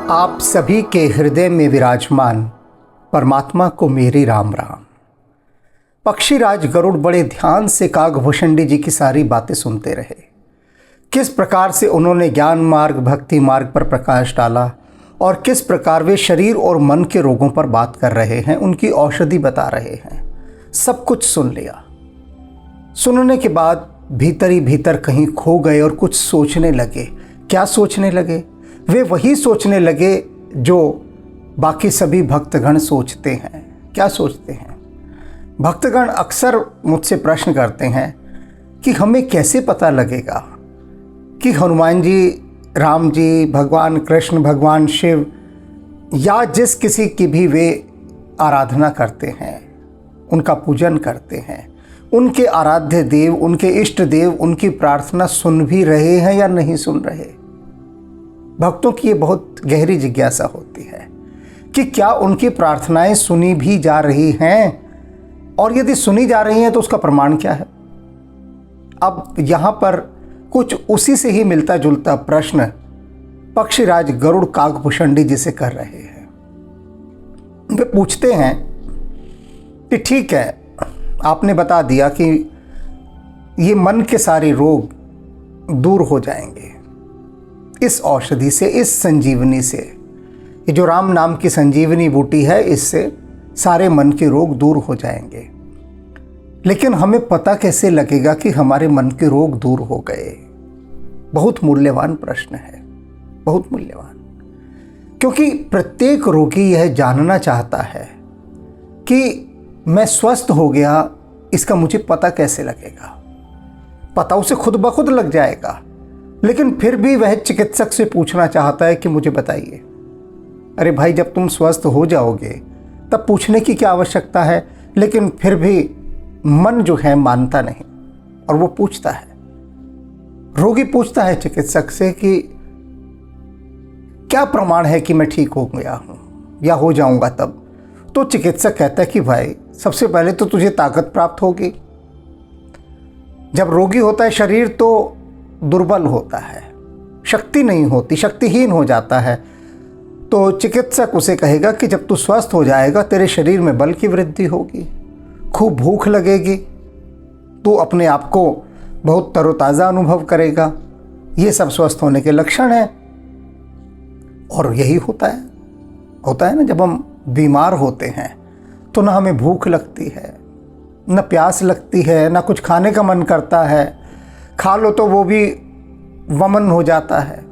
आप सभी के हृदय में विराजमान परमात्मा को मेरी राम राम। पक्षीराज गरुड़ बड़े ध्यान से काकभूषणी जी की सारी बातें सुनते रहे। किस प्रकार से उन्होंने ज्ञान मार्ग भक्ति मार्ग पर प्रकाश डाला और किस प्रकार वे शरीर और मन के रोगों पर बात कर रहे हैं, उनकी औषधि बता रहे हैं। सब कुछ सुन लिया। सुनने के बाद भीतर ही भीतर कहीं खो गए और कुछ सोचने लगे। क्या सोचने लगे? वे वही सोचने लगे जो बाकी सभी भक्तगण सोचते हैं। क्या सोचते हैं? भक्तगण अक्सर मुझसे प्रश्न करते हैं कि हमें कैसे पता लगेगा कि हनुमान जी, राम जी, भगवान कृष्ण, भगवान शिव या जिस किसी की भी वे आराधना करते हैं, उनका पूजन करते हैं, उनके आराध्य देव, उनके इष्ट देव उनकी प्रार्थना सुन भी रहे हैं या नहीं सुन रहे। भक्तों की ये बहुत गहरी जिज्ञासा होती है कि क्या उनकी प्रार्थनाएं सुनी भी जा रही हैं, और यदि सुनी जा रही हैं तो उसका प्रमाण क्या है। अब यहाँ पर कुछ उसी से ही मिलता जुलता प्रश्न पक्षीराज गरुड़ काकभूषणी जी से कर रहे हैं। वे पूछते हैं कि ठीक है, आपने बता दिया कि ये मन के सारे रोग दूर हो जाएंगे इस औषधि से, इस संजीवनी से। ये जो राम नाम की संजीवनी बूटी है, इससे सारे मन के रोग दूर हो जाएंगे। लेकिन हमें पता कैसे लगेगा कि हमारे मन के रोग दूर हो गए? बहुत मूल्यवान प्रश्न है, बहुत मूल्यवान। क्योंकि प्रत्येक रोगी यह जानना चाहता है कि मैं स्वस्थ हो गया, इसका मुझे पता कैसे लगेगा। पता उसे खुद ब खुद लग जाएगा, लेकिन फिर भी वह चिकित्सक से पूछना चाहता है कि मुझे बताइए। अरे भाई, जब तुम स्वस्थ हो जाओगे तब पूछने की क्या आवश्यकता है। लेकिन फिर भी मन जो है मानता नहीं और वो पूछता है। रोगी पूछता है चिकित्सक से कि क्या प्रमाण है कि मैं ठीक हो गया हूँ या हो जाऊंगा तब। तो चिकित्सक कहता है कि भाई, सबसे पहले तो तुझे ताकत प्राप्त होगी। जब रोगी होता है शरीर तो दुर्बल होता है, शक्ति नहीं होती, शक्तिहीन हो जाता है। तो चिकित्सक उसे कहेगा कि जब तू स्वस्थ हो जाएगा तेरे शरीर में बल की वृद्धि होगी, खूब भूख लगेगी, तू अपने आप को बहुत तरोताज़ा अनुभव करेगा। ये सब स्वस्थ होने के लक्षण हैं। और यही होता है ना, जब हम बीमार होते हैं तो ना हमें भूख लगती है, न प्यास लगती है, ना कुछ खाने का मन करता है। खा लो तो वो भी वमन हो जाता है,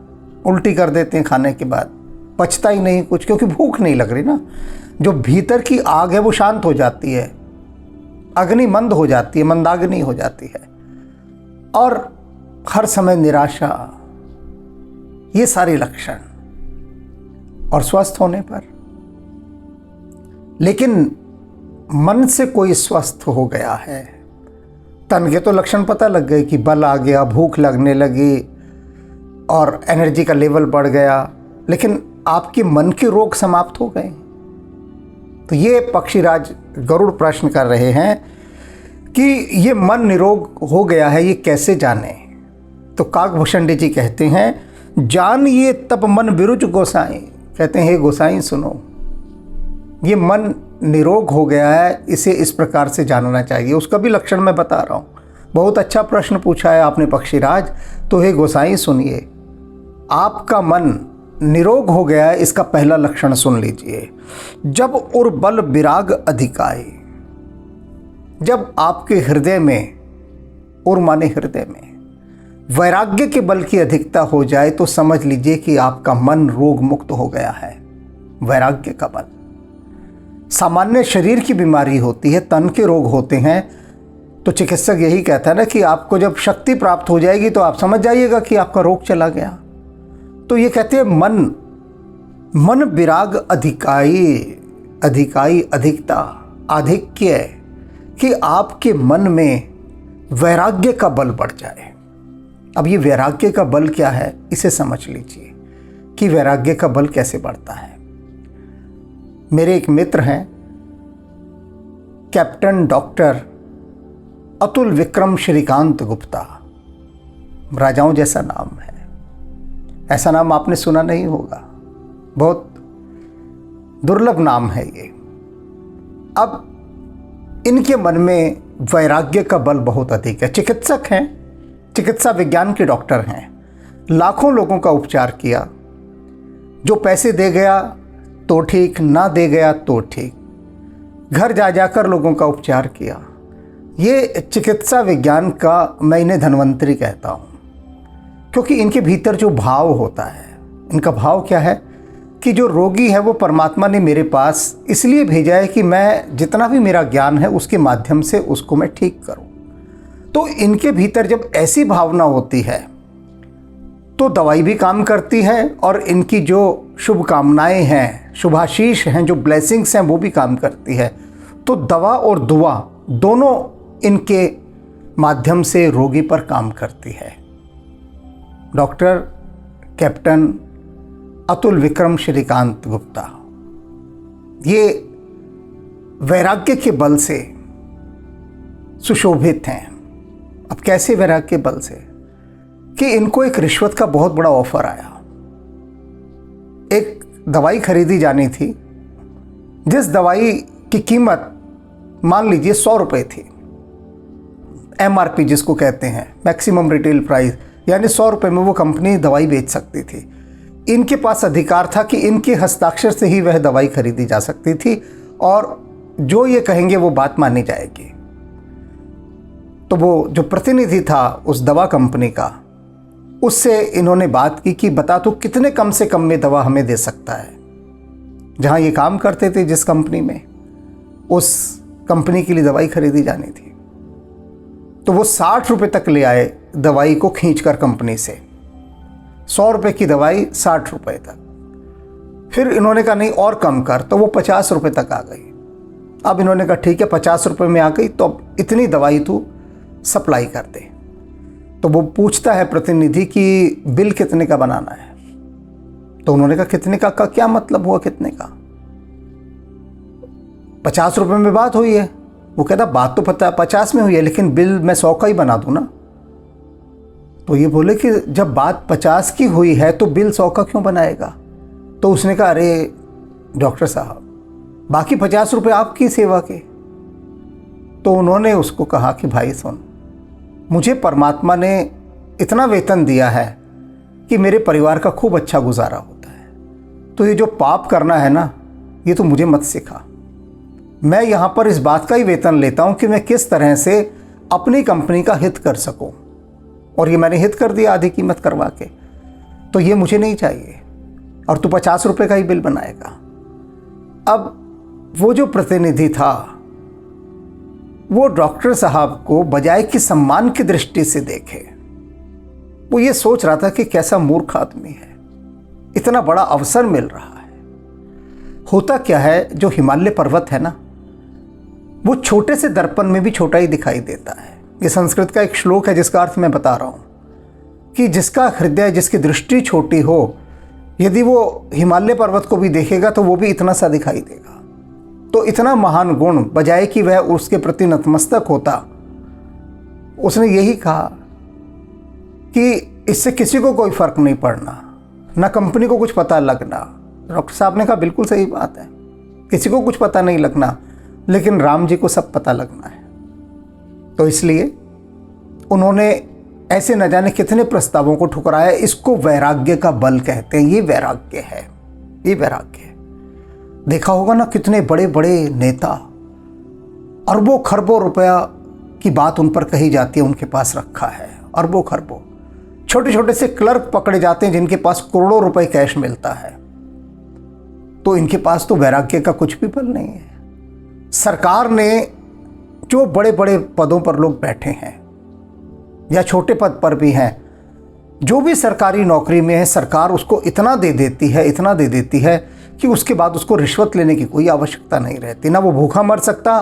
उल्टी कर देते हैं खाने के बाद, पचता ही नहीं कुछ, क्योंकि भूख नहीं लग रही ना। जो भीतर की आग है वो शांत हो जाती है, अग्नि मंद हो जाती है, मंदाग्नि हो जाती है। और हर समय निराशा, ये सारे लक्षण। और स्वस्थ होने पर, लेकिन मन से कोई स्वस्थ हो गया है, तन के तो लक्षण पता लग गए कि बल आ गया, भूख लगने लगी और एनर्जी का लेवल बढ़ गया, लेकिन आपके मन के रोग समाप्त हो गए। तो ये पक्षीराज गरुड़ प्रश्न कर रहे हैं कि ये मन निरोग हो गया है, ये कैसे जाने। तो काकभूषणी जी कहते हैं, जान ये तब मन बिरुज गोसाई। कहते हैं, हे गोसाई सुनो, ये मन निरोग हो गया है, इसे इस प्रकार से जानना चाहिए। उसका भी लक्षण मैं बता रहा हूँ। बहुत अच्छा प्रश्न पूछा है आपने पक्षीराज। तो हे गोसाई सुनिए, आपका मन निरोग हो गया है, इसका पहला लक्षण सुन लीजिए। जब उर बल विराग अधिकाई, जब आपके हृदय में, उर माने हृदय में, वैराग्य के बल की अधिकता हो जाए तो समझ लीजिए कि आपका मन रोग मुक्त हो गया है। वैराग्य का बल। सामान्य शरीर की बीमारी होती है, तन के रोग होते हैं, तो चिकित्सक यही कहता है ना कि आपको जब शक्ति प्राप्त हो जाएगी तो आप समझ जाइएगा कि आपका रोग चला गया। तो ये कहते हैं मन विराग अधिकाई अधिकता, आधिक्य, कि आपके मन में वैराग्य का बल बढ़ जाए। अब ये वैराग्य का बल क्या है, इसे समझ लीजिए कि वैराग्य का बल कैसे बढ़ता है। मेरे एक मित्र हैं, कैप्टन डॉक्टर अतुल विक्रम श्रीकांत गुप्ता। राजाओं जैसा नाम है, ऐसा नाम आपने सुना नहीं होगा। बहुत दुर्लभ नाम है ये। अब इनके मन में वैराग्य का बल बहुत अधिक है। चिकित्सक हैं, चिकित्सा विज्ञान के डॉक्टर हैं, लाखों लोगों का उपचार किया। जो पैसे दे गया तो ठीक, ना दे गया तो ठीक, घर जा जाकर लोगों का उपचार किया। ये चिकित्सा विज्ञान का मैं इन्हें धन्वंतरी कहता हूँ, क्योंकि इनके भीतर जो भाव होता है, इनका भाव क्या है कि जो रोगी है वो परमात्मा ने मेरे पास इसलिए भेजा है कि मैं जितना भी मेरा ज्ञान है उसके माध्यम से उसको मैं ठीक करूं। तो इनके भीतर जब ऐसी भावना होती है तो दवाई भी काम करती है, और इनकी जो शुभकामनाएं हैं, शुभाशीष हैं, जो ब्लेसिंग्स हैं, वो भी काम करती है। तो दवा और दुआ दोनों इनके माध्यम से रोगी पर काम करती है। डॉक्टर कैप्टन अतुल विक्रम श्रीकांत गुप्ता ये वैराग्य के बल से सुशोभित हैं। अब कैसे वैराग्य के बल से कि इनको एक रिश्वत का बहुत बड़ा ऑफर आया। एक दवाई खरीदी जानी थी, जिस दवाई की कीमत मान लीजिए 100 रुपये थी, MRP जिसको कहते हैं, मैक्सिमम रिटेल प्राइस, यानी 100 रुपये में वो कंपनी दवाई बेच सकती थी। इनके पास अधिकार था कि इनके हस्ताक्षर से ही वह दवाई खरीदी जा सकती थी, और जो ये कहेंगे वो बात मानी जाएगी। तो वो जो प्रतिनिधि था उस दवा कंपनी का, उससे इन्होंने बात की कि बता तो कितने कम से कम में दवा हमें दे सकता है। जहाँ ये काम करते थे जिस कंपनी में, उस कंपनी के लिए दवाई खरीदी जानी थी, तो वो 60 रुपये तक ले आए दवाई को खींचकर कंपनी से। 100 रुपये की दवाई 60 रुपये तक। फिर इन्होंने कहा नहीं और कम कर, तो वो 50 रुपये तक आ गई। अब इन्होंने कहा ठीक है 50 रुपये में आ गई, तो अब इतनी दवाई तू सप्लाई कर दे। तो वो पूछता है प्रतिनिधि कि बिल कितने का बनाना है। तो उन्होंने कहा कितने का क्या मतलब हुआ कितने का? 50 रुपये में बात हुई है। वो कहता बात तो पता 50 में हुई है, लेकिन बिल मैं 100 का ही बना दूँ ना। तो ये बोले कि जब बात 50 की हुई है तो बिल 100 का क्यों बनाएगा? तो उसने कहा अरे डॉक्टर साहब, बाकी 50 रुपये आपकी सेवा के। तो उन्होंने उसको कहा कि भाई सुन, मुझे परमात्मा ने इतना वेतन दिया है कि मेरे परिवार का खूब अच्छा गुजारा होता है, तो ये जो पाप करना है ना, ये तो मुझे मत सिखा। मैं यहाँ पर इस बात का ही वेतन लेता हूँ कि मैं किस तरह से अपनी कंपनी का हित कर सकूँ, और ये मैंने हित कर दिया आधी कीमत करवा के, तो ये मुझे नहीं चाहिए, और तू 50 रुपये का ही बिल बनाएगा। अब वो जो प्रतिनिधि था वो डॉक्टर साहब को बजाय कि सम्मान की दृष्टि से देखे, वो ये सोच रहा था कि कैसा मूर्ख आदमी है, इतना बड़ा अवसर मिल रहा है। होता क्या है, जो हिमालय पर्वत है ना, वो छोटे से दर्पण में भी छोटा ही दिखाई देता है। ये संस्कृत का एक श्लोक है जिसका अर्थ मैं बता रहा हूँ कि जिसका हृदय, जिसकी दृष्टि छोटी हो, यदि वो हिमालय पर्वत को भी देखेगा तो वो भी इतना सा दिखाई देगा। तो इतना महान गुण, बजाय कि वह उसके प्रति नतमस्तक होता, उसने यही कहा कि इससे किसी को कोई फर्क नहीं पड़ना, ना कंपनी को कुछ पता लगना। डॉक्टर साहब ने कहा बिल्कुल सही बात है, किसी को कुछ पता नहीं लगना, लेकिन राम जी को सब पता लगना है। तो इसलिए उन्होंने ऐसे न जाने कितने प्रस्तावों को ठुकराया। इसको वैराग्य का बल कहते हैं। ये वैराग्य है, ये वैराग्य है। देखा होगा ना, कितने बड़े बड़े नेता, अरबों खरबों रुपया की बात उन पर कही जाती है, उनके पास रखा है अरबों खरबों। छोटे छोटे से क्लर्क पकड़े जाते हैं जिनके पास करोड़ों रुपए कैश मिलता है, तो इनके पास तो वैराग्य का कुछ भी बल नहीं है। सरकार ने जो बड़े बड़े पदों पर लोग बैठे हैं या छोटे पद पर भी हैं, जो भी सरकारी नौकरी में है, सरकार उसको इतना दे देती है, इतना दे देती है कि उसके बाद उसको रिश्वत लेने की कोई आवश्यकता नहीं रहती। ना वो भूखा मर सकता,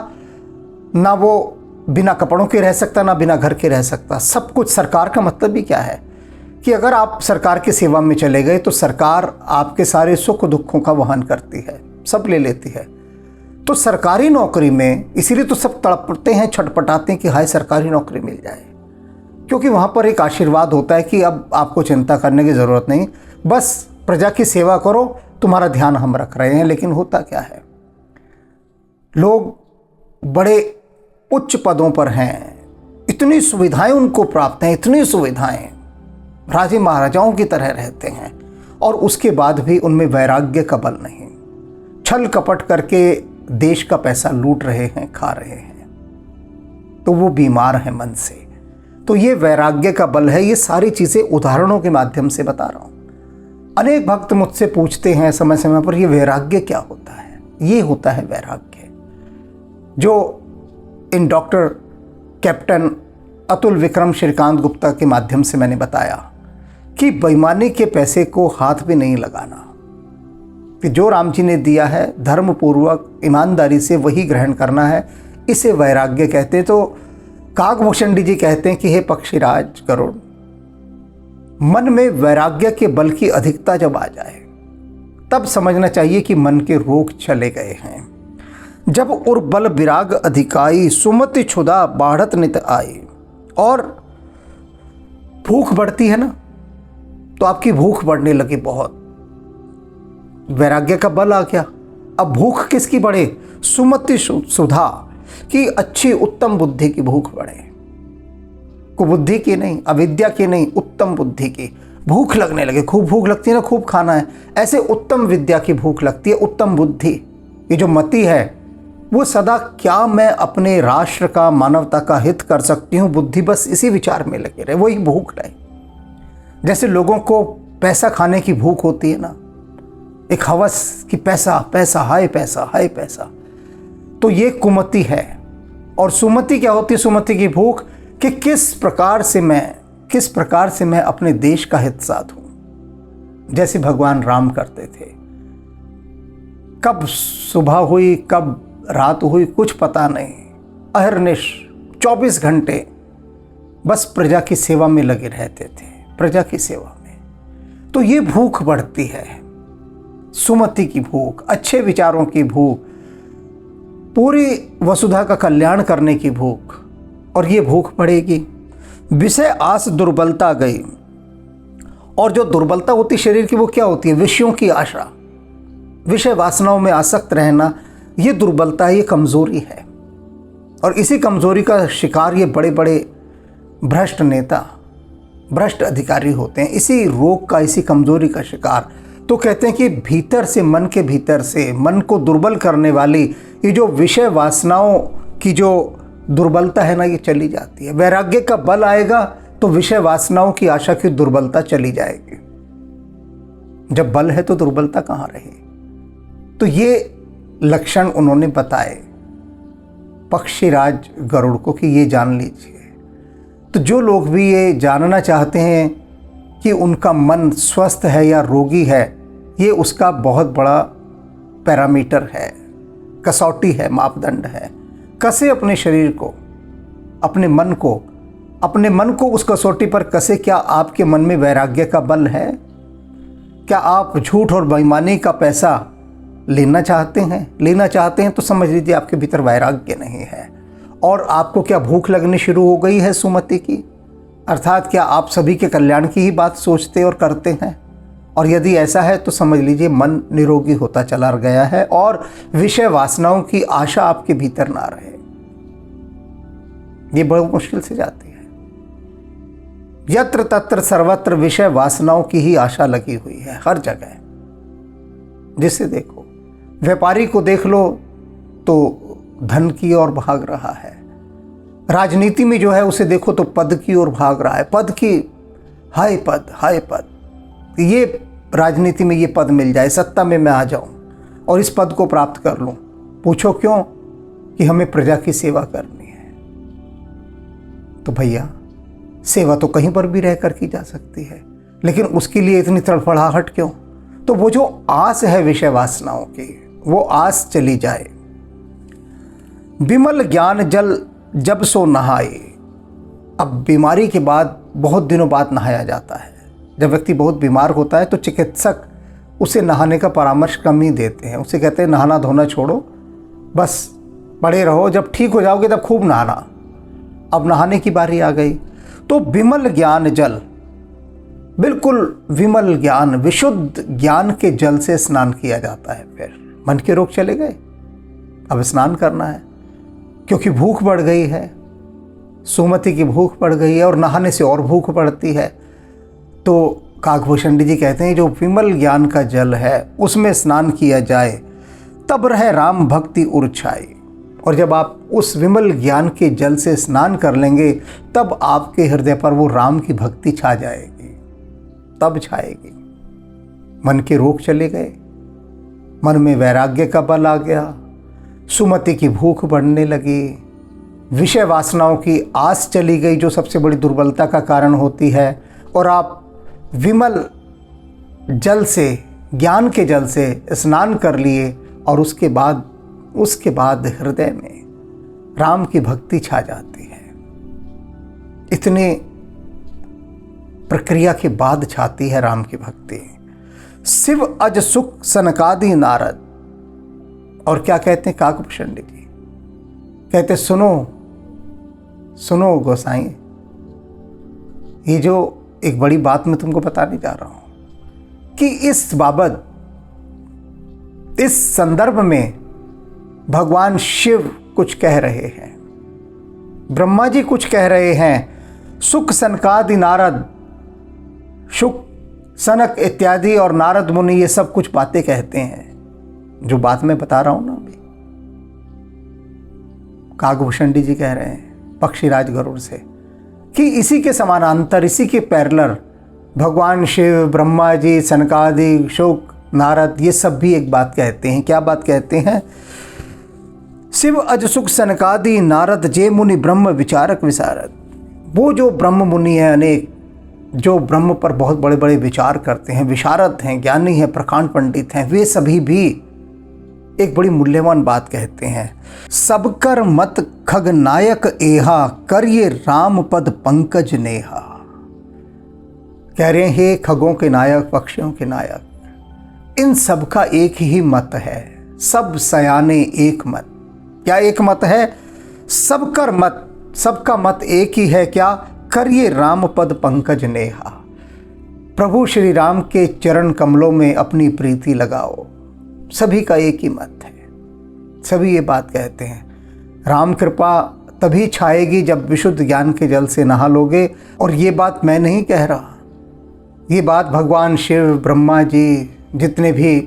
ना वो बिना कपड़ों के रह सकता, ना बिना घर के रह सकता। सब कुछ सरकार का मतलब भी क्या है कि अगर आप सरकार की सेवा में चले गए तो सरकार आपके सारे सुख दुखों का वहन करती है, सब ले लेती है। तो सरकारी नौकरी में इसीलिए तो सब तड़पते हैं, छटपटाते हैं कि हाय सरकारी नौकरी मिल जाए, क्योंकि वहाँ पर एक आशीर्वाद होता है कि अब आपको चिंता करने की ज़रूरत नहीं, बस प्रजा की सेवा करो तुम्हारा ध्यान हम रख रहे हैं। लेकिन होता क्या है, लोग बड़े उच्च पदों पर हैं, इतनी सुविधाएं उनको प्राप्त हैं, इतनी सुविधाएं, राजे महाराजाओं की तरह रहते हैं, और उसके बाद भी उनमें वैराग्य का बल नहीं। छल कपट करके देश का पैसा लूट रहे हैं, खा रहे हैं, तो वो बीमार हैं मन से। तो ये वैराग्य का बल है। ये सारी चीज़ें उदाहरणों के माध्यम से बता रहा हूँ। अनेक भक्त मुझसे पूछते हैं समय समय पर, ये वैराग्य क्या होता है? ये होता है वैराग्य जो in doctor captain Atul Vikram Shrikant Gupta के माध्यम से मैंने बताया कि बेईमानी के पैसे को हाथ भी नहीं लगाना, कि जो राम जी ने दिया है धर्मपूर्वक ईमानदारी से वही ग्रहण करना है, इसे वैराग्य कहते हैं। तो काकभूषण जी कहते हैं कि हे पक्षीराज गरुड़, मन में वैराग्य के बल की अधिकता जब आ जाए तब समझना चाहिए कि मन के रोग चले गए हैं। जब उर बल विराग अधिकाई, सुमति क्षुधा बाढ़त नित आई। और भूख बढ़ती है ना, तो आपकी भूख बढ़ने लगी बहुत, वैराग्य का बल आ गया। अब भूख किसकी बढ़े? सुमति सुधा की, अच्छी उत्तम बुद्धि की भूख बढ़े, कुबुद्धि की नहीं, अविद्या की नहीं, उत्तम बुद्धि की भूख लगने लगे। खूब भूख लगती है ना, खूब खाना है, ऐसे उत्तम विद्या की भूख लगती है, उत्तम बुद्धि। ये जो मति है वो सदा क्या मैं अपने राष्ट्र का, मानवता का हित कर सकती हूँ, बुद्धि बस इसी विचार में लगे रहे, वही भूख रहे। जैसे लोगों को पैसा खाने की भूख होती है ना, एक हवस कि पैसा पैसा, हाय पैसा, हाय पैसा, तो ये कुमति है। और सुमति क्या होती है? सुमति की भूख कि किस प्रकार से मैं अपने देश का हित साधूं, जैसे भगवान राम करते थे। कब सुबह हुई कब रात हुई कुछ पता नहीं, अहरनिश 24 घंटे बस प्रजा की सेवा में लगे रहते थे, प्रजा की सेवा में। तो ये भूख बढ़ती है, सुमति की भूख, अच्छे विचारों की भूख, पूरी वसुधा का कल्याण करने की भूख। और ये भूख बढ़ेगी। विषय आस दुर्बलता गई, और जो दुर्बलता होती शरीर की वो क्या होती है? विषयों की आशा, विषय वासनाओं में आसक्त रहना, ये दुर्बलता है, ये कमजोरी है। और इसी कमजोरी का शिकार ये बड़े बड़े भ्रष्ट नेता, भ्रष्ट अधिकारी होते हैं, इसी रोग का, इसी कमजोरी का शिकार। तो कहते हैं कि भीतर से, मन के भीतर से, मन को दुर्बल करने वाली ये जो विषय वासनाओं की जो दुर्बलता है ना, ये चली जाती है। वैराग्य का बल आएगा तो विषय वासनाओं की आशा की दुर्बलता चली जाएगी। जब बल है तो दुर्बलता कहाँ रही? तो ये लक्षण उन्होंने बताए पक्षीराज गरुड़ को कि ये जान लीजिए। तो जो लोग भी ये जानना चाहते हैं कि उनका मन स्वस्थ है या रोगी है, ये उसका बहुत बड़ा पैरामीटर है, कसौटी है, मापदंड है। कसे अपने शरीर को, अपने मन को उस कसौटी पर कसे। क्या आपके मन में वैराग्य का बल है? क्या आप झूठ और बेईमानी का पैसा लेना चाहते हैं तो समझ लीजिए आपके भीतर वैराग्य नहीं है। और आपको क्या भूख लगनी शुरू हो गई है सुमति की? अर्थात क्या आप सभी के कल्याण की ही बात सोचते और करते हैं? और यदि ऐसा है तो समझ लीजिए मन निरोगी होता चला गया है और विषय वासनाओं की आशा आपके भीतर ना रहे। ये बहुत मुश्किल से जाती है। यत्र तत्र सर्वत्र विषय वासनाओं की ही आशा लगी हुई है हर जगह। जिसे देखो, व्यापारी को देख लो तो धन की ओर भाग रहा है, राजनीति में जो है उसे देखो तो पद की ओर भाग रहा है, पद की, हाय पद, हाय पद, ये राजनीति में ये पद मिल जाए, सत्ता में मैं आ जाऊं और इस पद को प्राप्त कर लूं। पूछो क्यों? कि हमें प्रजा की सेवा करनी है। तो भैया सेवा तो कहीं पर भी रहकर की जा सकती है, लेकिन उसके लिए इतनी तड़फड़ाहट क्यों? तो वो जो आस है विषय वासनाओं की, वो आस चली जाए। विमल ज्ञान जल जब सो नहाए। अब बीमारी के बाद बहुत दिनों बाद नहाया जाता है। जब व्यक्ति बहुत बीमार होता है तो चिकित्सक उसे नहाने का परामर्श कम ही देते हैं। उसे कहते हैं नहाना धोना छोड़ो, बस पड़े रहो, जब ठीक हो जाओगे तब खूब नहाना। अब नहाने की बारी आ गई। तो विमल ज्ञान जल, बिल्कुल विमल ज्ञान, विशुद्ध ज्ञान के जल से स्नान किया जाता है। फिर मन के रोग चले गए, अब स्नान करना है क्योंकि भूख बढ़ गई है, सुमति की भूख बढ़ गई है और नहाने से और भूख बढ़ती है। तो काकभूषण जी कहते हैं जो विमल ज्ञान का जल है उसमें स्नान किया जाए तब रहे राम भक्ति उर्छाई। और जब आप उस विमल ज्ञान के जल से स्नान कर लेंगे तब आपके हृदय पर वो राम की भक्ति छा जाएगी, तब छाएगी। मन के रोग चले गए, मन में वैराग्य का बल आ गया, सुमति की भूख बढ़ने लगी, विषय वासनाओं की आस चली गई जो सबसे बड़ी दुर्बलता का कारण होती है, और आप विमल जल से, ज्ञान के जल से स्नान कर लिए और उसके बाद हृदय में राम की भक्ति छा जाती है। इतने प्रक्रिया के बाद छाती है राम की भक्ति। शिव अज सुख सनकादि नारद। और क्या कहते हैं काकभूषण जी? कहते सुनो गोसाई, ये जो एक बड़ी बात मैं तुमको बताने जा रहा हूं कि इस बाबत, इस संदर्भ में भगवान शिव कुछ कह रहे हैं, ब्रह्मा जी कुछ कह रहे हैं, सुख सनकादि नारद, सुख सनक इत्यादि और नारद मुनि ये सब कुछ बातें कहते हैं। जो बात मैं बता रहा हूं ना अभी, काकभूषण जी कह रहे हैं पक्षीराज गरुड़ से कि इसी के समानांतर, इसी के पैरेलल भगवान शिव, ब्रह्मा जी, सनकादि, शुक, नारद ये सब भी एक बात कहते हैं। क्या बात कहते हैं? शिव अज सुख सनकादि नारद जे मुनि ब्रह्म विचारक विशारद। वो जो ब्रह्म मुनि हैं अनेक, जो ब्रह्म पर बहुत बड़े बड़े विचार करते हैं, विशारद हैं, ज्ञानी हैं, प्रकांड पंडित हैं, वे सभी भी एक बड़ी मूल्यवान बात कहते हैं। सबकर मत खग नायक एहा, करिए राम पद पंकज नेहा। कह रहे हैं हे खगों के नायक, पक्षियों के नायक, इन सब का एक ही मत है, सब सयाने एक मत। क्या एक मत है? सबकर मत, सबका मत एक ही है। क्या? करिए राम पद पंकज नेहा। प्रभु श्री राम के चरण कमलों में अपनी प्रीति लगाओ। सभी का एक ही मत है, सभी ये बात कहते हैं। राम कृपा तभी छाएगी जब विशुद्ध ज्ञान के जल से नहा लोगे। और ये बात मैं नहीं कह रहा, ये बात भगवान शिव, ब्रह्मा जी, जितने भी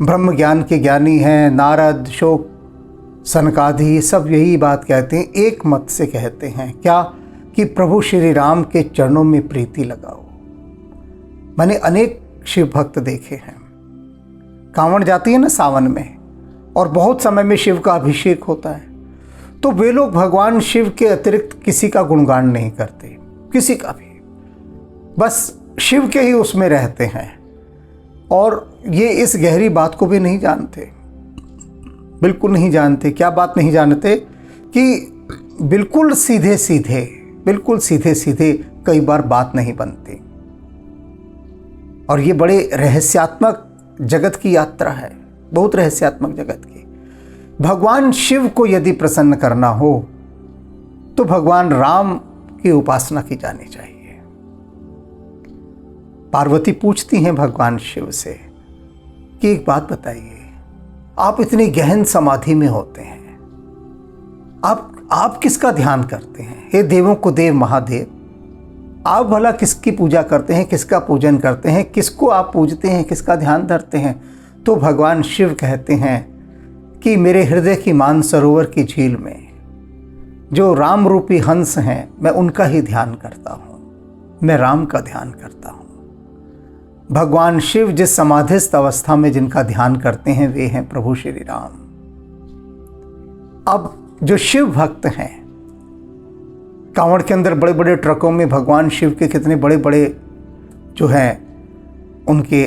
ब्रह्म ज्ञान के ज्ञानी हैं, नारद, शोक, सनकादि, सब यही बात कहते हैं, एक मत से कहते हैं। क्या? कि प्रभु श्री राम के चरणों में प्रीति लगाओ। मैंने अनेक शिव भक्त देखे हैं, कांवड़ जाती है ना सावन में, और बहुत समय में शिव का अभिषेक होता है, तो वे लोग भगवान शिव के अतिरिक्त किसी का गुणगान नहीं करते, किसी का भी, बस शिव के ही उसमें रहते हैं। और ये इस गहरी बात को भी नहीं जानते, बिल्कुल नहीं जानते। क्या बात नहीं जानते? कि बिल्कुल सीधे सीधे कई बार बात नहीं बनती। और ये बड़े रहस्यात्मक जगत की यात्रा है, बहुत रहस्यात्मक जगत की। भगवान शिव को यदि प्रसन्न करना हो तो भगवान राम की उपासना की जानी चाहिए। पार्वती पूछती हैं भगवान शिव से कि एक बात बताइए, आप इतनी गहन समाधि में होते हैं, आप किसका ध्यान करते हैं? हे देवों को देव महादेव, आप भला किसकी पूजा करते हैं, किसका पूजन करते हैं, किसको आप पूजते हैं, किसका ध्यान धरते हैं? तो भगवान शिव कहते हैं कि मेरे हृदय की मानसरोवर की झील में जो राम रूपी हंस हैं, मैं उनका ही ध्यान करता हूँ, मैं राम का ध्यान करता हूँ। भगवान शिव जिस समाधिस्थ अवस्था में जिनका ध्यान करते हैं वे हैं प्रभु श्री राम। अब जो शिव भक्त हैं, कांवड़ के अंदर बड़े बड़े ट्रकों में भगवान शिव के कितने बड़े बड़े जो हैं उनके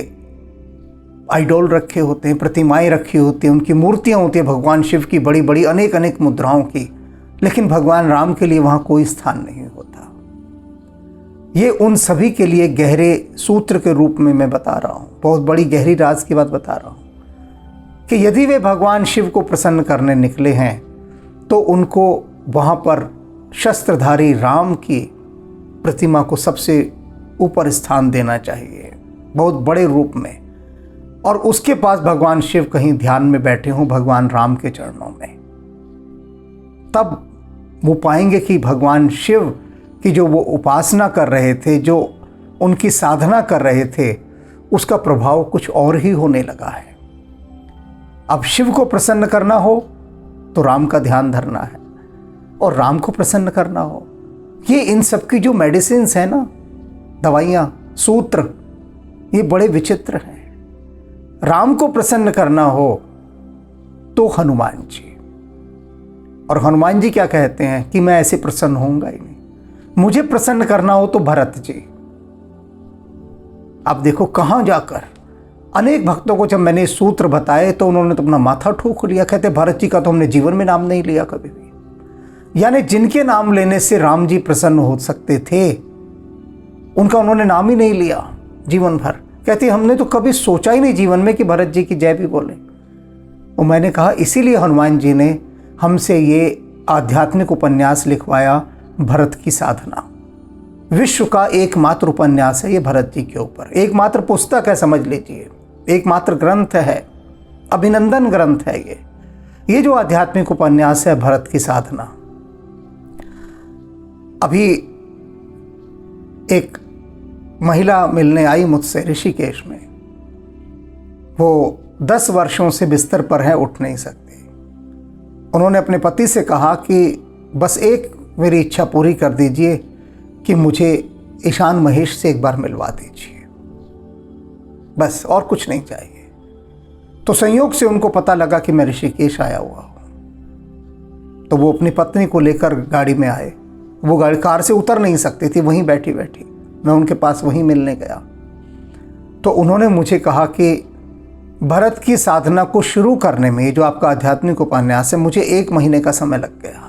आइडोल रखे होते हैं, प्रतिमाएं रखी होती हैं, उनकी मूर्तियां होती हैं भगवान शिव की, बड़ी बड़ी अनेक अनेक मुद्राओं की। लेकिन भगवान राम के लिए वहाँ कोई स्थान नहीं होता। ये उन सभी के लिए गहरे सूत्र के रूप में मैं बता रहा हूँ, बहुत बड़ी गहरी राज की बात बता रहा हूँ कि यदि वे भगवान शिव को प्रसन्न करने निकले हैं तो उनको वहाँ पर शस्त्रधारी राम की प्रतिमा को सबसे ऊपर स्थान देना चाहिए, बहुत बड़े रूप में। और उसके पास भगवान शिव कहीं ध्यान में बैठे हों भगवान राम के चरणों में, तब वो पाएंगे कि भगवान शिव की जो वो उपासना कर रहे थे, जो उनकी साधना कर रहे थे, उसका प्रभाव कुछ और ही होने लगा है। अब शिव को प्रसन्न करना हो तो राम का ध्यान धरना है, और राम को प्रसन्न करना हो, ये इन सब की जो मेडिसिन्स है ना, दवाइयाँ, सूत्र, ये बड़े विचित्र हैं। राम को प्रसन्न करना हो तो हनुमान जी, और हनुमान जी क्या कहते हैं कि मैं ऐसे प्रसन्न होऊंगा ही नहीं, मुझे प्रसन्न करना हो तो भरत जी। अब देखो कहाँ जाकर अनेक भक्तों को जब मैंने सूत्र बताए तो उन्होंने तो अपना माथा ठोक लिया, कहते भरत जी का तो हमने जीवन में नाम नहीं लिया कभी भी। यानी जिनके नाम लेने से राम जी प्रसन्न हो सकते थे, उनका उन्होंने नाम ही नहीं लिया जीवन भर। कहती हमने तो कभी सोचा ही नहीं जीवन में कि भरत जी की जय भी बोले। और मैंने कहा इसीलिए हनुमान जी ने हमसे ये आध्यात्मिक उपन्यास लिखवाया, भरत की साधना। विश्व का एकमात्र उपन्यास है ये भरत जी के ऊपर, एकमात्र पुस्तक है समझ लीजिए, एकमात्र ग्रंथ है, अभिनंदन ग्रंथ है ये जो आध्यात्मिक उपन्यास है भरत की साधना। अभी एक महिला मिलने आई मुझसे ऋषिकेश में, वो 10 वर्षों से बिस्तर पर है, उठ नहीं सकती। उन्होंने अपने पति से कहा कि बस एक मेरी इच्छा पूरी कर दीजिए कि मुझे ईशान महेश से एक बार मिलवा दीजिए, बस और कुछ नहीं चाहिए। तो संयोग से उनको पता लगा कि मैं ऋषिकेश आया हुआ हूँ, तो वो अपनी पत्नी को लेकर गाड़ी में आए। वो गाड़ी कार से उतर नहीं सकती थी, वहीं बैठी बैठी मैं उनके पास वहीं मिलने गया। तो उन्होंने मुझे कहा कि भरत की साधना को शुरू करने में, ये जो आपका आध्यात्मिक उपन्यास है, मुझे 1 महीने का समय लग गया।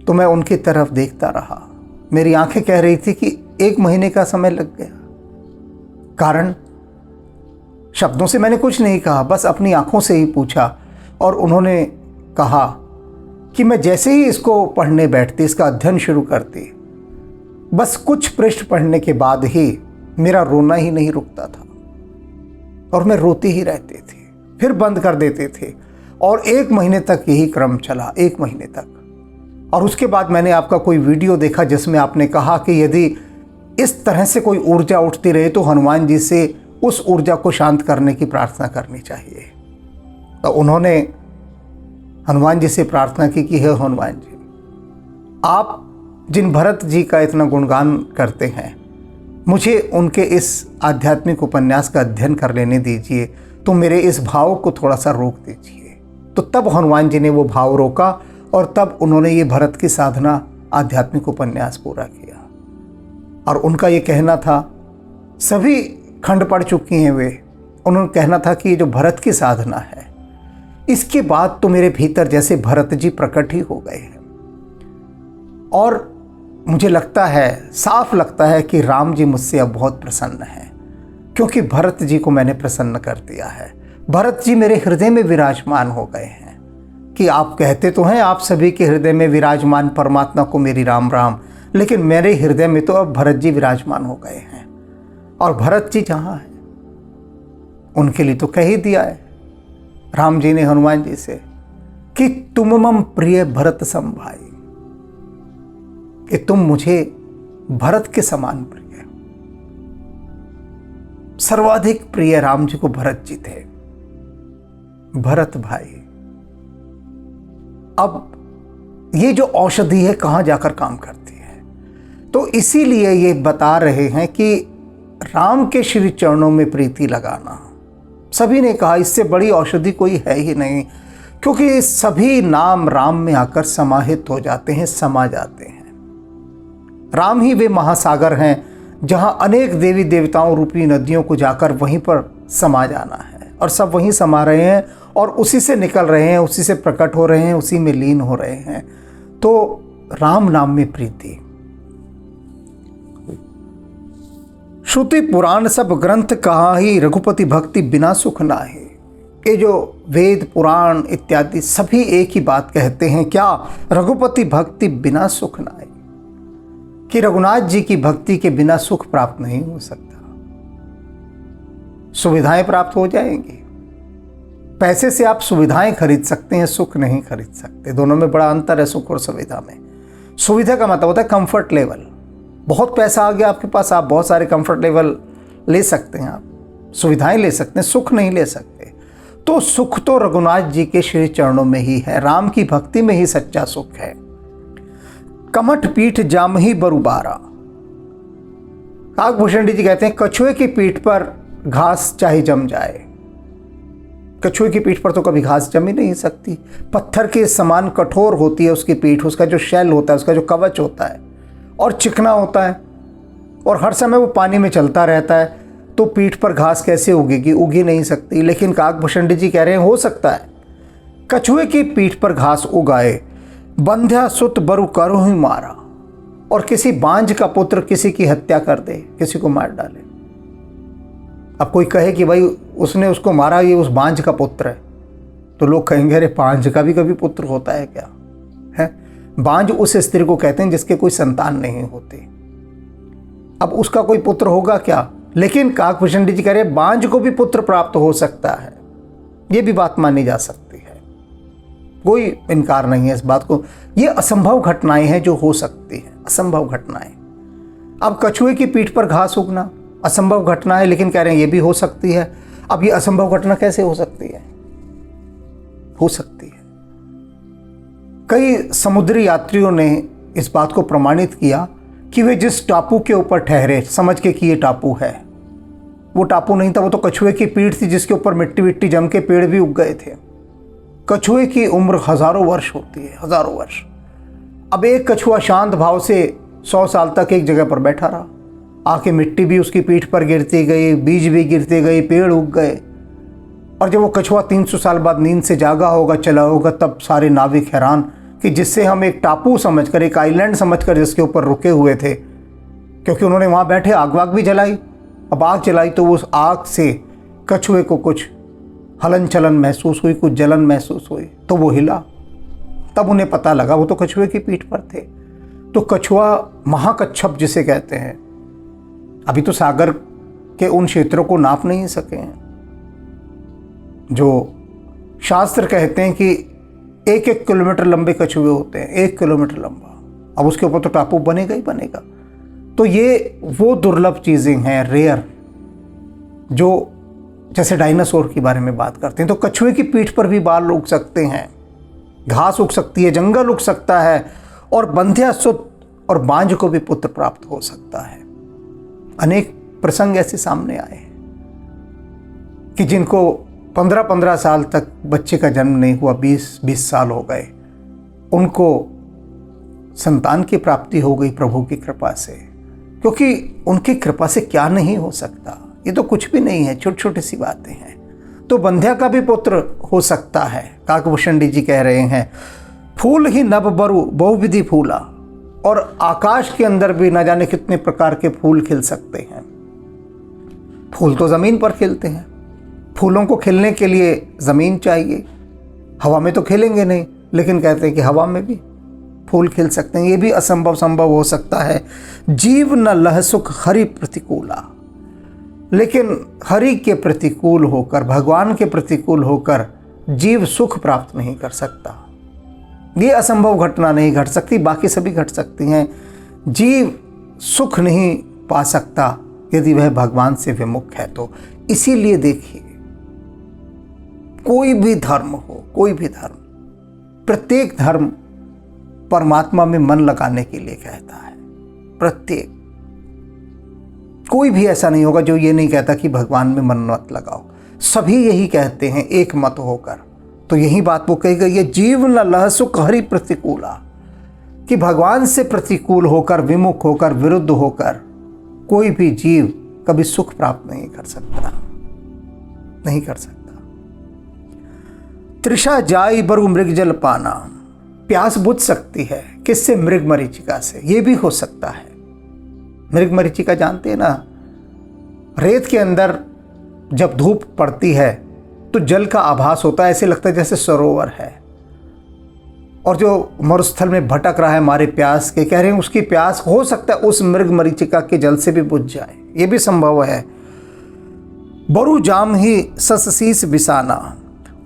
तो मैं उनकी तरफ देखता रहा, मेरी आंखें कह रही थी कि 1 महीने का समय लग गया। कारण शब्दों से मैंने कुछ नहीं कहा, बस अपनी आंखों से ही पूछा। और उन्होंने कहा कि मैं जैसे ही इसको पढ़ने बैठती, इसका अध्ययन शुरू करती, बस कुछ पृष्ठ पढ़ने के बाद ही मेरा रोना ही नहीं रुकता था, और मैं रोती ही रहती थी, फिर बंद कर देते थे। और 1 महीने तक यही क्रम चला, 1 महीने तक। और उसके बाद मैंने आपका कोई वीडियो देखा जिसमें आपने कहा कि यदि इस तरह से कोई ऊर्जा उठती रहे तो हनुमान जी से उस ऊर्जा को शांत करने की प्रार्थना करनी चाहिए। तो उन्होंने हनुमान जी से प्रार्थना की कि हे हनुमान जी, आप जिन भरत जी का इतना गुणगान करते हैं, मुझे उनके इस आध्यात्मिक उपन्यास का अध्ययन कर लेने दीजिए, तो मेरे इस भाव को थोड़ा सा रोक दीजिए। तो तब हनुमान जी ने वो भाव रोका, और तब उन्होंने ये भरत की साधना आध्यात्मिक उपन्यास पूरा किया। और उनका ये कहना था, सभी खंड पढ़ चुकी हैं वे, उन्होंने कहना था कि ये जो भरत की साधना है, इसके बाद तो मेरे भीतर जैसे भरत जी प्रकट ही हो गए हैं। और मुझे लगता है, साफ लगता है कि राम जी मुझसे अब बहुत प्रसन्न हैं, क्योंकि भरत जी को मैंने प्रसन्न कर दिया है। भरत जी मेरे हृदय में विराजमान हो गए हैं। कि आप कहते तो हैं आप सभी के हृदय में विराजमान परमात्मा को मेरी राम राम, लेकिन मेरे हृदय में तो अब भरत जी विराजमान हो गए हैं। और भरत जी जहाँ हैं उनके लिए तो कह ही दिया है राम जी ने हनुमान जी से कि तुम मम प्रिय भरत सम भाई, कि तुम मुझे भरत के समान प्रिय। सर्वाधिक प्रिय राम जी को भरत जी थे, भरत भाई। अब ये जो औषधि है कहाँ जाकर काम करती है, तो इसीलिए ये बता रहे हैं कि राम के श्री चरणों में प्रीति लगाना। सभी ने कहा इससे बड़ी औषधि कोई है ही नहीं, क्योंकि सभी नाम राम में आकर समाहित हो जाते हैं, समा जाते हैं। राम ही वे महासागर हैं जहाँ अनेक देवी देवताओं रूपी नदियों को जाकर वहीं पर समा जाना है, और सब वहीं समा रहे हैं और उसी से निकल रहे हैं, उसी से प्रकट हो रहे हैं, उसी में लीन हो रहे हैं। तो राम नाम में प्रीति। श्रुति पुराण सब ग्रंथ कहा ही, रघुपति भक्ति बिना सुख नाहि। ये जो वेद पुराण इत्यादि सभी एक ही बात कहते हैं, क्या? रघुपति भक्ति बिना सुख नाहि। कि रघुनाथ जी की भक्ति के बिना सुख प्राप्त नहीं हो सकता। सुविधाएं प्राप्त हो जाएंगी। पैसे से आप सुविधाएं खरीद सकते हैं, सुख नहीं खरीद सकते। दोनों में बड़ा अंतर है, सुख और सुविधा में। सुविधा का मतलब होता है कंफर्ट लेवल। बहुत पैसा आ गया आपके पास, आप बहुत सारे कंफर्ट लेवल ले सकते हैं, आप सुविधाएं ले सकते हैं, सुख नहीं ले सकते। तो सुख तो रघुनाथ जी के श्री चरणों में ही है, राम की भक्ति में ही सच्चा सुख है। कमठ पीठ जाम ही बरुबारा। काकभूषण जी कहते हैं कछुए की पीठ पर घास चाहे जम जाए। कछुए की पीठ पर तो कभी घास जम ही नहीं सकती। पत्थर के समान कठोर होती है उसकी पीठ, उसका जो शेल होता है, उसका जो कवच होता है, और चिकना होता है, और हर समय वो पानी में चलता रहता है। तो पीठ पर घास कैसे उगेगी? उगी नहीं सकती। लेकिन काकभूषण जी कह रहे हैं हो सकता है। कछुए की पीठ पर घास उगाए, बंध्या सुत बरु करो ही मारा। और किसी बांझ का पुत्र किसी की हत्या कर दे, किसी को मार डाले। अब कोई कहे कि भाई उसने उसको मारा, ये उस बांझ का पुत्र है, तो लोग कहेंगे अरे बांझ का भी कभी पुत्र होता है क्या? है बांझ उस स्त्री को कहते हैं जिसके कोई संतान नहीं होती। अब उसका कोई पुत्र होगा क्या? लेकिन काकभूषण जी कह रहे बांझ को भी पुत्र प्राप्त हो सकता है, ये भी बात मानी जा सकती है, कोई इनकार नहीं है इस बात को। ये असंभव घटनाएं हैं जो हो सकती हैं, असंभव घटनाएं। अब कछुए की पीठ पर घास उगना असंभव घटना है, लेकिन कह रहे हैं ये भी हो सकती है। अब ये असंभव घटना कैसे हो सकती है? हो सकती है। कई समुद्री यात्रियों ने इस बात को प्रमाणित किया कि वे जिस टापू के ऊपर ठहरे, समझ के कि ये टापू है, वो टापू नहीं था, वो तो कछुए की पीठ थी जिसके ऊपर मिट्टी विट्टी जम के पेड़ भी उग गए थे। कछुए की उम्र हजारों वर्ष होती है, हजारों वर्ष। अब एक कछुआ शांत भाव से 100 साल तक एक जगह पर बैठा रहा। आके मिट्टी भी उसकी पीठ पर गिरती गई, बीज भी गिरते गए, पेड़ उग गए। और जब वो कछुआ 300 साल बाद नींद से जागा होगा, चला होगा, तब सारे नाविक हैरान कि जिससे हम एक टापू समझकर, एक आइलैंड समझकर जिसके ऊपर रुके हुए थे, क्योंकि उन्होंने वहाँ बैठे आग वाग भी जलाई। अब आग जलाई तो उस आग से कछुए को कुछ हलन चलन महसूस हुई, कुछ जलन महसूस हुई, तो वो हिला। तब उन्हें पता लगा वो तो कछुए की पीठ पर थे। तो कछुआ महाकच्छप जिसे कहते हैं, अभी तो सागर के उन क्षेत्रों को नाप नहीं सके हैं जो शास्त्र कहते हैं कि 1-1 किलोमीटर लंबे कछुए होते हैं, 1 किलोमीटर लंबा। अब उसके ऊपर तो टापू बनेगा ही बनेगा। तो ये वो दुर्लभ चीज़ें हैं, रेयर, जो जैसे डायनासोर के बारे में बात करते हैं, तो कछुए की पीठ पर भी बाल उग सकते हैं, घास उग सकती है, जंगल उग सकता है, और बंध्या सुत और बांझ को भी पुत्र प्राप्त हो सकता है। अनेक प्रसंग ऐसे सामने आए हैं कि जिनको 15-15 साल तक बच्चे का जन्म नहीं हुआ, 20-20 साल हो गए, उनको संतान की प्राप्ति हो गई प्रभु की कृपा से। क्योंकि उनकी कृपा से क्या नहीं हो सकता, ये तो कुछ भी नहीं है, छोटी छोटी सी बातें हैं। तो बंध्या का भी पुत्र हो सकता है। काकभूषण जी कह रहे हैं फूल ही नभ बरु बहुविधि फूला। और आकाश के अंदर भी न जाने कितने प्रकार के फूल खिल सकते हैं। फूल तो ज़मीन पर खिलते हैं, फूलों को खिलने के लिए ज़मीन चाहिए, हवा में तो खिलेंगे नहीं, लेकिन कहते हैं कि हवा में भी फूल खिल सकते हैं। ये भी असंभव संभव हो सकता है। जीव न लह सुख हरि प्रतिकूला। लेकिन हरि के प्रतिकूल होकर, भगवान के प्रतिकूल होकर जीव सुख प्राप्त नहीं कर सकता। ये असंभव घटना नहीं घट सकती, बाकी सभी घट सकती हैं। जीव सुख नहीं पा सकता यदि वह भगवान से विमुख है। तो इसीलिए देखिए, कोई भी धर्म हो, कोई भी धर्म, प्रत्येक धर्म परमात्मा में मन लगाने के लिए कहता है। प्रत्येक, कोई भी ऐसा नहीं होगा जो ये नहीं कहता कि भगवान में मन मत लगाओ। सभी यही कहते हैं एक मत होकर। तो यही बात वो कही गई है, जीव न लह सुख हरि प्रतिकूला, कि भगवान से प्रतिकूल होकर, विमुख होकर, विरुद्ध होकर कोई भी जीव कभी सुख प्राप्त नहीं कर सकता, नहीं कर सकता। तृषा जाई बरु मृग जल पाना। प्यास बुझ सकती है किससे? मृग मरीचिका से। ये भी हो सकता है। मृग मरीचिका जानते हैं ना, रेत के अंदर जब धूप पड़ती है तो जल का आभास होता है, ऐसे लगता है जैसे सरोवर है। और जो मरुस्थल में भटक रहा है मारे प्यास के, कह रहे हैं उसकी प्यास हो सकता है उस मृग मरीचिका के जल से भी बुझ जाए, ये भी संभव है। बरु जाम ही सस बिसाना,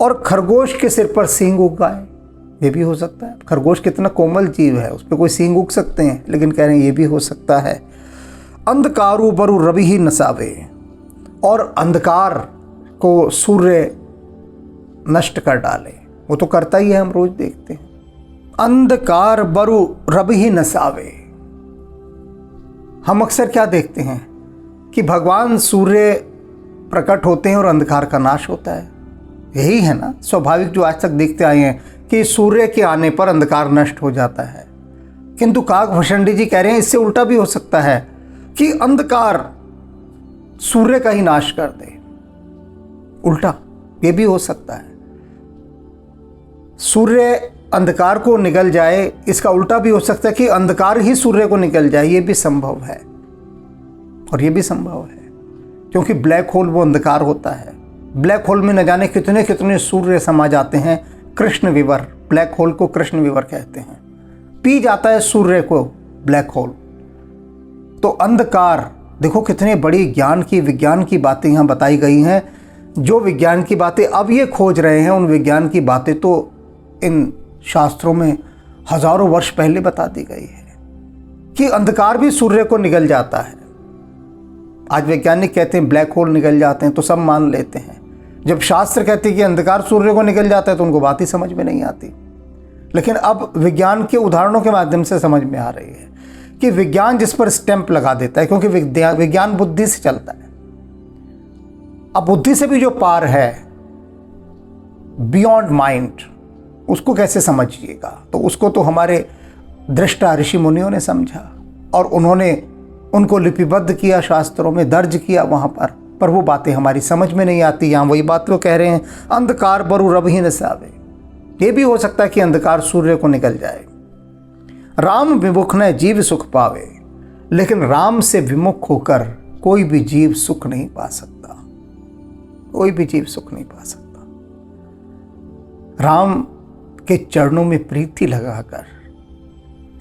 और खरगोश के सिर पर सींग उग गए, ये भी हो सकता है। खरगोश कितना कोमल जीव है, उस पर कोई सींग उग सकते हैं, लेकिन कह रहे हैं ये भी हो सकता है। अंधकारू बरु रवि ही नसावे, और अंधकार को सूर्य नष्ट कर डाले, वो तो करता ही है, हम रोज देखते हैं। अंधकार बरु रवि ही नसावे, हम अक्सर क्या देखते हैं कि भगवान सूर्य प्रकट होते हैं और अंधकार का नाश होता है। यही है ना स्वाभाविक जो आज तक देखते आए हैं कि सूर्य के आने पर अंधकार नष्ट हो जाता है। किंतु काकभूषणी जी कह रहे हैं इससे उल्टा भी हो सकता है कि अंधकार सूर्य का ही नाश कर दे, उल्टा ये भी हो सकता है। सूर्य अंधकार को निगल जाए, इसका उल्टा भी हो सकता है कि अंधकार ही सूर्य को निगल जाए, ये भी संभव है। और ये भी संभव है क्योंकि ब्लैक होल वो अंधकार होता है। ब्लैक होल में न जाने कितने कितने सूर्य समा जाते हैं। कृष्ण विवर, ब्लैक होल को कृष्ण विवर कहते हैं, पी जाता है सूर्य को ब्लैक होल। तो अंधकार देखो कितने बड़ी विज्ञान की बातें यहाँ बताई गई हैं। जो विज्ञान की बातें अब ये खोज रहे हैं, उन विज्ञान की बातें तो इन शास्त्रों में हजारों वर्ष पहले बता दी गई है कि अंधकार भी सूर्य को निगल जाता है। आज वैज्ञानिक कहते हैं ब्लैक होल निगल जाते हैं तो सब मान लेते हैं। जब शास्त्र कहते हैं कि अंधकार सूर्य को निगल जाता है तो उनको बात ही समझ में नहीं आती। लेकिन अब विज्ञान के उदाहरणों के माध्यम से समझ में आ रही है कि विज्ञान जिस पर स्टैंप लगा देता है, क्योंकि विज्ञान बुद्धि से चलता है। अब बुद्धि से भी जो पार है, बियॉन्ड माइंड, उसको कैसे समझिएगा? तो उसको तो हमारे दृष्टा ऋषि मुनियों ने समझा और उन्होंने उनको लिपिबद्ध किया, शास्त्रों में दर्ज किया वहाँ पर वो बातें हमारी समझ में नहीं आती। यहाँ वही बात वो कह रहे हैं, अंधकार बरु रब ही नसावे। ये भी हो सकता है कि अंधकार सूर्य को निकल जाए। राम विमुख न जीव सुख पावे, लेकिन राम से विमुख होकर कोई भी जीव सुख नहीं पा सकता, कोई भी जीव सुख नहीं पा सकता। राम के चरणों में प्रीति लगाकर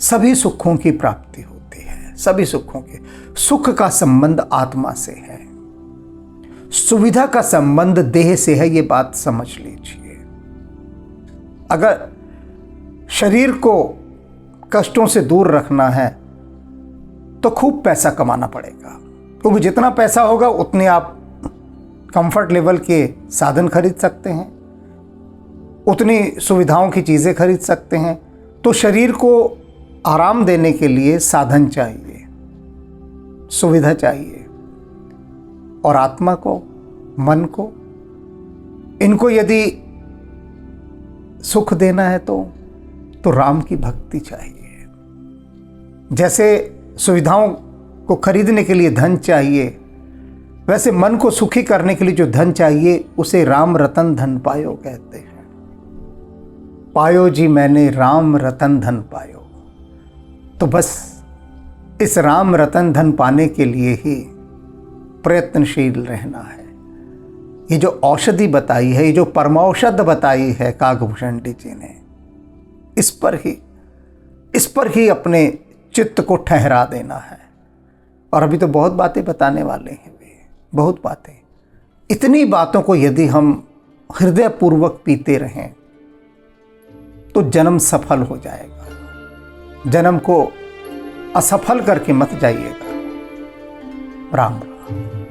सभी सुखों की प्राप्ति होती है। सभी सुखों के, सुख का संबंध आत्मा से है, सुविधा का संबंध देह से है, ये बात समझ लीजिए। अगर शरीर को कष्टों से दूर रखना है तो खूब पैसा कमाना पड़ेगा, क्योंकि जितना पैसा होगा उतने आप कंफर्ट लेवल के साधन खरीद सकते हैं, उतनी सुविधाओं की चीज़ें खरीद सकते हैं। तो शरीर को आराम देने के लिए साधन चाहिए, सुविधा चाहिए, और आत्मा को, मन को, इनको यदि सुख देना है तो राम की भक्ति चाहिए। जैसे सुविधाओं को खरीदने के लिए धन चाहिए, वैसे मन को सुखी करने के लिए जो धन चाहिए उसे राम रतन धन पायो कहते हैं। पायो जी मैंने राम रतन धन पायो। तो बस इस राम रतन धन पाने के लिए ही प्रयत्नशील रहना है। ये जो औषधि बताई है, ये जो परमौषध बताई है काकभूषणी जी ने, इस पर ही अपने चित्त को ठहरा देना है। और अभी तो बहुत बातें बताने वाले हैं वे, बहुत बातें। इतनी बातों को यदि हम हृदयपूर्वक पीते रहें तो जन्म सफल हो जाएगा। जन्म को असफल करके मत जाइएगा। राम राम।